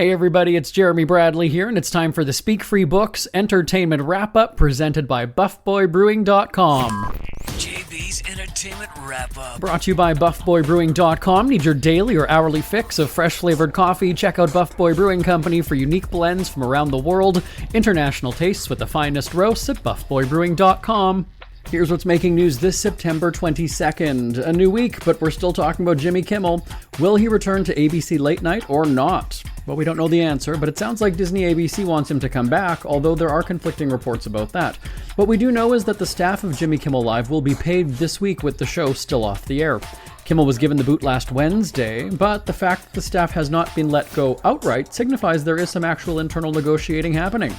Hey everybody, it's Jeremy Bradley here, and it's time for the Speak Free Books Entertainment Wrap-Up presented by BuffBoyBrewing.com. JB's Entertainment Wrap-Up. Brought to you by BuffBoyBrewing.com. Need your daily or hourly fix of fresh-flavored coffee? Check out Buff Boy Brewing Company for unique blends from around the world. International tastes with the finest roasts at BuffBoyBrewing.com. Here's what's making news this September 22nd. A new week, but we're still talking about Jimmy Kimmel. Will he return to ABC Late Night or not? Well, we don't know the answer, but it sounds like Disney ABC wants him to come back, although there are conflicting reports about that. What we do know is that the staff of Jimmy Kimmel Live will be paid this week with the show still off the air. Kimmel was given the boot last Wednesday, but the fact that the staff has not been let go outright signifies there is some actual internal negotiating happening.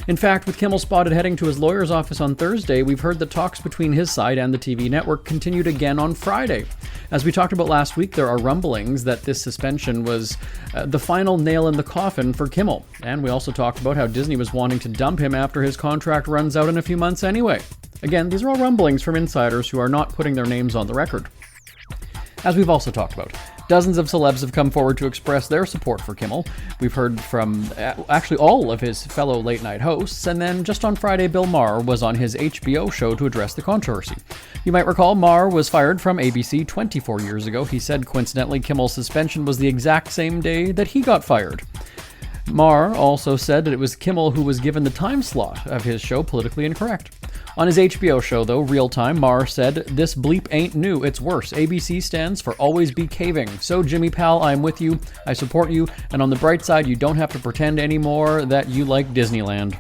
In fact, with Kimmel spotted heading to his lawyer's office on Thursday, we've heard that talks between his side and the TV network continued again on Friday. As we talked about last week, there are rumblings that this suspension was the final nail in the coffin for Kimmel. And we also talked about how Disney was wanting to dump him after his contract runs out in a few months anyway. Again, these are all rumblings from insiders who are not putting their names on the record. As we've also talked about, dozens of celebs have come forward to express their support for Kimmel. We've heard from actually all of his fellow late-night hosts, and then just on Friday, Bill Maher was on his HBO show to address the controversy. You might recall Maher was fired from ABC 24 years ago. He said, coincidentally, Kimmel's suspension was the exact same day that he got fired. Maher also said that it was Kimmel who was given the time slot of his show politically incorrect. On his HBO show, though, Real Time, Maher said, "This bleep ain't new, it's worse. ABC stands for always be caving. So, Jimmy Pal, I'm with you, I support you, and on the bright side, you don't have to pretend anymore that you like Disneyland."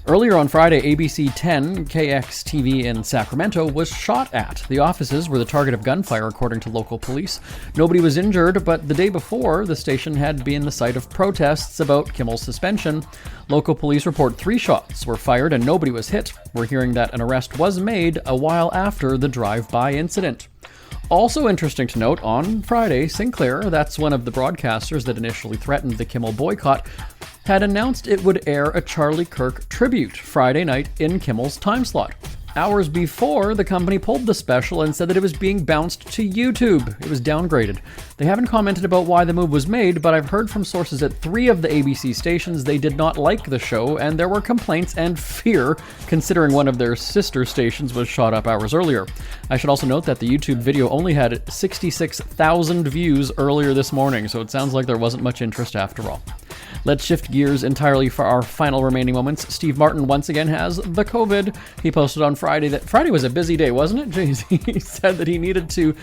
Earlier on Friday, ABC 10 KXTV in Sacramento was shot at. The offices were the target of gunfire, according to local police. Nobody was injured, but the day before, the station had been the site of protests about Kimmel's suspension. Local police report 3 shots were fired and nobody was hit. We're hearing that an arrest was made a while after the drive-by incident. Also interesting to note, on Friday, Sinclair, that's one of the broadcasters that initially threatened the Kimmel boycott, had announced it would air a Charlie Kirk tribute Friday night in Kimmel's time slot. Hours before, the company pulled the special and said that it was being bounced to YouTube. It was downgraded. They haven't commented about why the move was made, but I've heard from sources at 3 of the ABC stations they did not like the show, and there were complaints and fear, considering one of their sister stations was shot up hours earlier. I should also note that the YouTube video only had 66,000 views earlier this morning, so it sounds like there wasn't much interest after all. Let's shift gears entirely for our final remaining moments. Steve Martin once again has the COVID. He posted on Friday that Friday was a busy day, wasn't it? Jeez, he said that he needed to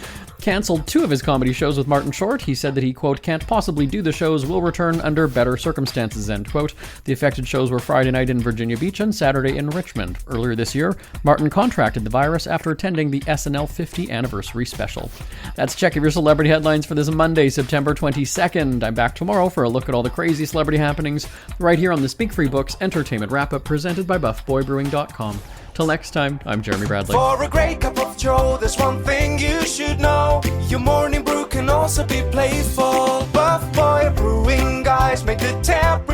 cancel 2 of his comedy shows with Martin Short. He said that he, quote, can't possibly do the shows, will return under better circumstances, end quote. The affected shows were Friday night in Virginia Beach and Saturday in Richmond. Earlier this year, Martin contracted the virus after attending the SNL 50 anniversary special. That's check of your celebrity headlines for this Monday, September 22nd. I'm back tomorrow for a look at all the crazy celebrity happenings right here on the Speak Free Books Entertainment Wrap-Up presented by BuffBoyBrewing.com. Till next time, I'm Jeremy Bradley. For a great cup of joe, there's one thing you should know. Your morning brew can also be playful. Buff Boy Brewing guys make the temperature